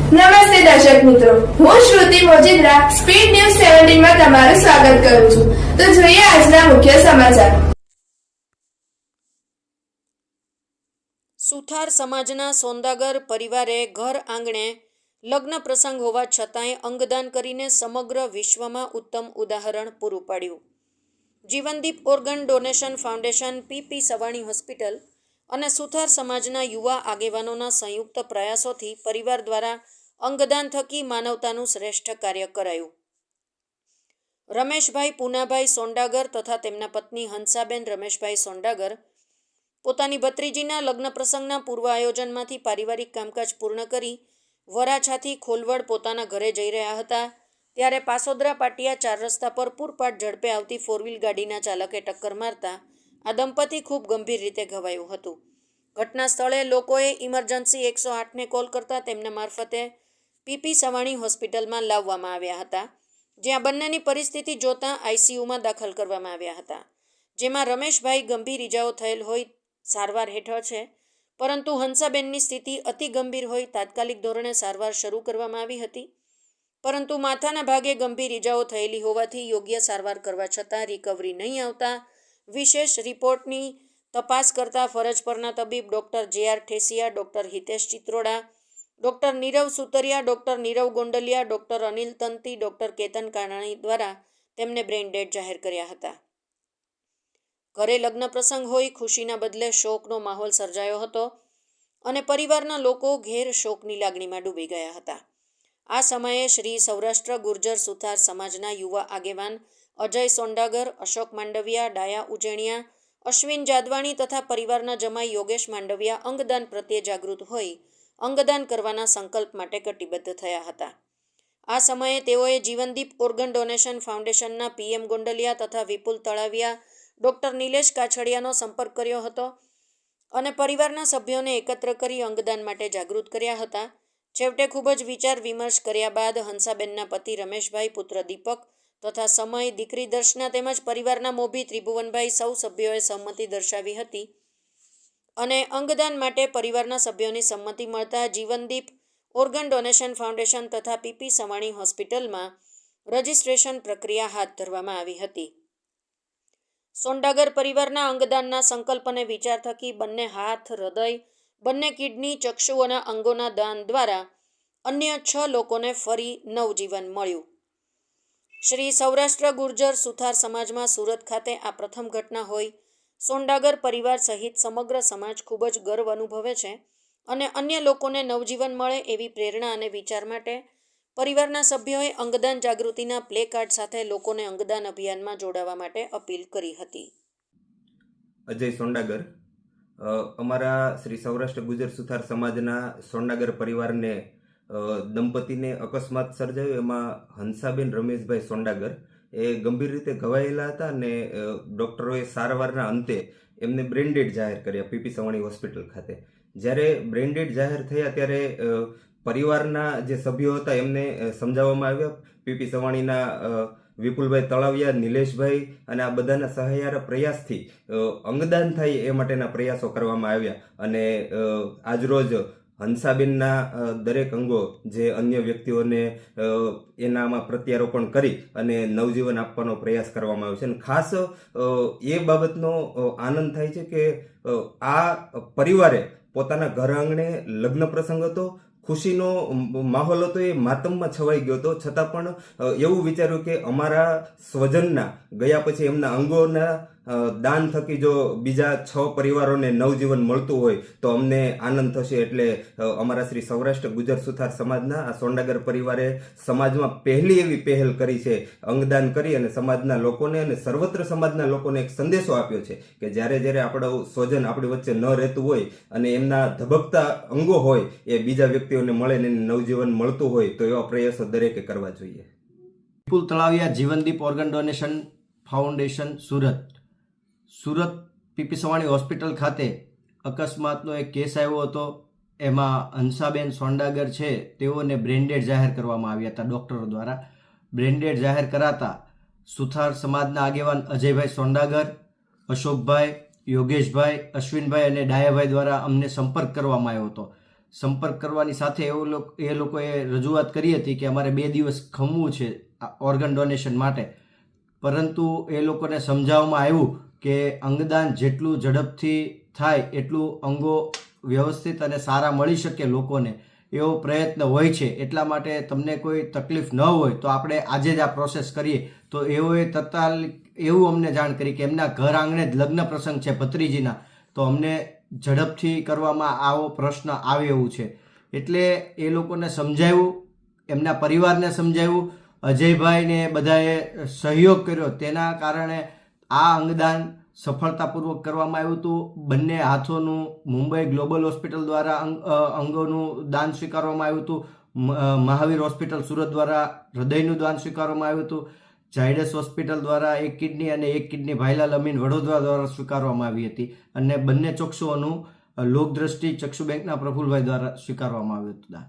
નમસ્તે દર્શક મિત્રો, હું શ્રુતિ મોજીદ્રા સ્પીડ ન્યૂઝ 17 માં તમારું સ્વાગત કરું છું. તો જોઈએ આજના મુખ્ય સમાચાર. સુથાર સમાજના સોંદાગર પરિવારે ઘર આંગણે લગ્ન પ્રસંગ હોવા છતાંય અંગદાન કરીને સમગ્ર વિશ્વમાં ઉત્તમ ઉદાહરણ પૂરું પાડ્યું. જીવનદીપ organ donation foundation, PP Savani hospital અને સુથાર સમાજના યુવા આગેવાનોના સંયુક્ત પ્રયાસોથી પરિવાર દ્વારા અંગદાન થકી માનવતાનું શ્રેષ્ઠ કાર્ય કરાયું. રમેશભાઈ પૂનાભાઈ સોંડાગર તથા તેમના પત્ની હંસાબેન રમેશભાઈ સોંડાગર પોતાની ભત્રીજીના લગ્ન પ્રસંગના પૂર્વ આયોજનમાંથી પારિવારિક કામકાજ પૂર્ણ કરી વરાછાથી ખોલવડ પોતાના ઘરે જઈ રહ્યા હતા ત્યારે પાસોદરા પાટિયા 4 રસ્તા પર પૂરપાટ ઝડપે આવતી 4 વ્હીલ ગાડીના ચાલકે ટક્કર મારતા આ દંપતી ખૂબ ગંભીર રીતે ઘવાયું હતું. ઘટના સ્થળે લોકોએ ઇમરજન્સી 108ને કોલ કરતા તેમના મારફતે પીપી સવાણી હોસ્પિટલમાં લાવવામાં આવ્યા હતા, જ્યાં બંનેની પરિસ્થિતિ જોતાં આઈસીયુમાં દાખલ કરવામાં આવ્યા હતા, જેમાં રમેશભાઈ ગંભીર ઇજાઓ થયેલ હોય સારવાર હેઠળ છે, પરંતુ હંસાબેનની સ્થિતિ અતિ ગંભીર હોય તાત્કાલિક ધોરણે સારવાર શરૂ કરવામાં આવી હતી, પરંતુ માથાના ભાગે ગંભીર ઇજાઓ થયેલી હોવાથી યોગ્ય સારવાર કરવા છતાં રિકવરી નહીં આવતા વિશેષ રિપોર્ટની તપાસ કરતા ફરજ પરના તબીબ doctor J R. Thesiya, doctor Hitesh Chitroda, doctor Nirav Sutariya, doctor Nirav Gondaliya, doctor Anil Tanti, doctor Ketan Kanani દ્વારા તેમને બ્રેઇન ડેડ જાહેર કર્યા હતા. ઘરે લગ્ન પ્રસંગ હોય ખુશીના બદલે શોકનો માહોલ સર્જાયો હતો અને પરિવારના લોકો ઘેર શોકની લાગણીમાં ડૂબી ગયા હતા. આ સમયે શ્રી સૌરાષ્ટ્ર ગુર્જર સુથાર સમાજના યુવા આગેવાન અજય સોંડાગર, અશોક માંડવિયા, ડાયા ઉજેણિયા, અશ્વિન જાદવાણી તથા પરિવારના જમાઈ યોગેશ માંડવિયા અંગદાન પ્રત્યે જાગૃત હોઈ અંગદાન કરવાના સંકલ્પ માટે કટિબદ્ધ થયા હતા. આ સમયે તેઓએ જીવનદીપ ઓર્ગન ડોનેશન ફાઉન્ડેશનના પીએમ ગોંડલિયા તથા વિપુલ તળાવિયા, ડૉક્ટર નિલેશ કાછડિયાનો સંપર્ક કર્યો હતો અને પરિવારના સભ્યોને એકત્ર કરી અંગદાન માટે જાગૃત કર્યા હતા. છેવટે ખૂબ જ વિચાર વિમર્શ કર્યા બાદ હંસાબેનના પતિ રમેશભાઈ, પુત્ર દીપક તથા સમય, દીકરી દર્શના તેમજ પરિવારના મોભી ત્રિભુવનભાઈ સૌ સભ્યોએ સંમતિ દર્શાવી હતી અને અંગદાન માટે પરિવારના સભ્યોની સંમતિ મળતા જીવનદીપ ઓર્ગન ડોનેશન ફાઉન્ડેશન તથા પીપી સવાણી હોસ્પિટલમાં રજિસ્ટ્રેશન પ્રક્રિયા હાથ ધરવામાં આવી હતી. સોંડાગર પરિવારના અંગદાનના સંકલ્પ અને વિચાર થકી બંને હાથ, હૃદય, બંને કિડની, ચક્ષુઓના અંગોના દાન દ્વારા અન્ય 6 લોકોને ફરી નવજીવન મળ્યું. શ્રી સૌરાષ્ટ્ર ગુર્જર સુથાર સમાજમાં સુરત ખાતે આ પ્રથમ ઘટના હોય સોંડાગર પરિવાર સહિત સમગ્ર સમાજ ખૂબ જ ગર્વ અનુભવે છે અને અન્ય લોકોને નવજીવન મળે એવી પ્રેરણા અને વિચાર માટે પરિવારના સભ્યોએ અંગદાન જાગૃતિના પ્લે કાર્ડ સાથે લોકોને અંગદાન અભિયાનમાં જોડાવા માટે અપીલ કરી હતી. અજય સોંડાગર અમારા શ્રી સૌરાષ્ટ્ર ગુર્જર સુથાર સમાજના સોંડાગર પરિવારને દંપતીને અકસ્માત સર્જાયો. એમાં હંસાબેન રમેશભાઈ સોંડાગર એ ગંભીર રીતે ઘવાયેલા હતા અને ડૉક્ટરોએ સારવારના અંતે એમને બ્રેન્ડેડ જાહેર કર્યા પીપી સવાણી હોસ્પિટલ ખાતે. જ્યારે બ્રેન્ડેડ જાહેર થયા ત્યારે પરિવારના જે સભ્યો હતા એમને સમજાવવામાં આવ્યા. પીપી સવાણીના વિપુલભાઈ તળાવિયા, નિલેશભાઈ અને આ બધાના સહાયારા પ્રયાસથી અંગદાન થાય એ માટેના પ્રયાસો કરવામાં આવ્યા અને આજરોજ હંસાબેનના દરેક અંગો જે અન્ય વ્યક્તિઓને એનામાં પ્રત્યારોપણ કરી અને નવજીવન આપવાનો પ્રયાસ કરવામાં આવ્યો છે. અને ખાસ એ બાબતનો આનંદ થાય છે કે આ પરિવારે પોતાના ઘર આંગણે લગ્ન પ્રસંગ હતો, ખુશીનો માહોલ હતો, એ માતમમાં છવાઈ ગયો હતો, છતાં પણ એવું વિચાર્યું કે અમારા સ્વજનના ગયા પછી એમના અંગોના દાન થકી જો બીજા 6 પરિવારોને નવજીવન મળતું હોય તો અમને આનંદ થશે. એટલે અમારા શ્રી સૌરાષ્ટ્ર ગુર્જર સુથાર સમાજના આ સોંડાગર પરિવારે સમાજમાં પહેલી એવી પહેલ કરી છે, અંગદાન કરી અને સમાજના લોકોને અને સર્વત્ર સમાજના લોકોને એક સંદેશો આપ્યો છે કે જ્યારે આપણું સ્વજન આપણી વચ્ચે ન રહેતું હોય અને એમના ધબકતા અંગો હોય એ બીજા વ્યક્તિઓને મળે ને નવજીવન મળતું હોય તો એવા પ્રયાસો દરેકે કરવા જોઈએ. Vipul Talaviya, Jivandeep organ donation foundation, Surat PP Savani hospital ખાતે અકસ્માતનો એક કેસ આવ્યો હતો. એમાં હંસાબેન સોંડાગર છે તેઓને બ્રેન્ડેડ જાહેર કરવામાં આવ્યા હતા ડૉક્ટરો દ્વારા. બ્રેન્ડેડ જાહેર કરાતા સુથાર સમાજના આગેવાન અજયભાઈ સોંડાગર, અશોકભાઈ, યોગેશભાઈ, અશ્વિનભાઈ અને ડાયાભાઈ દ્વારા અમને સંપર્ક કરવામાં આવ્યો હતો. સંપર્ક કરવાની સાથે એ લોકોએ રજૂઆત કરી હતી કે અમારે 2 દિવસ ખમવું છે ઓર્ગન ડોનેશન માટે, પરંતુ એ લોકોને સમજાવવામાં આવ્યું કે અંગદાન જેટલું ઝડપથી થાય એટલું અંગો વ્યવસ્થિત અને સારા મળી શકે લોકોને એવો પ્રયત્ન હોય છે. એટલા માટે તમને કોઈ તકલીફ ન હોય તો આપણે આજે જ આ પ્રોસેસ કરીએ. તો એઓએ તત્કાલ એવું અમને જાણ કરી કે એમના ઘર આંગણે જ લગ્ન પ્રસંગ છે ભત્રીજીના, તો અમને ઝડપથી કરવામાં આવો પ્રશ્ન આવે એવું છે. એટલે એ લોકોને સમજાવ્યું, એમના પરિવારને સમજાવ્યું, અજયભાઈને બધાએ સહયોગ કર્યો. તેના કારણે આ અંગદાન સફળતાપૂર્વક કરવામાં આવ્યું હતું. બંને હાથોનું મુંબઈ ગ્લોબલ હોસ્પિટલ દ્વારા અંગોનું દાન સ્વીકારવામાં આવ્યું હતું. મહાવીર હોસ્પિટલ સુરત દ્વારા હૃદયનું દાન સ્વીકારવામાં આવ્યું હતું. ઝાયડસ હોસ્પિટલ દ્વારા 1 કિડની અને 1 કિડની ભાઈલાલ અમીન વડોદરા દ્વારા સ્વીકારવામાં આવી હતી. અને બંને ચક્ષુઓનું લોકદ્રષ્ટિ ચક્ષુ બેંકના પ્રફુલભાઈ દ્વારા સ્વીકારવામાં આવ્યું હતું દાન.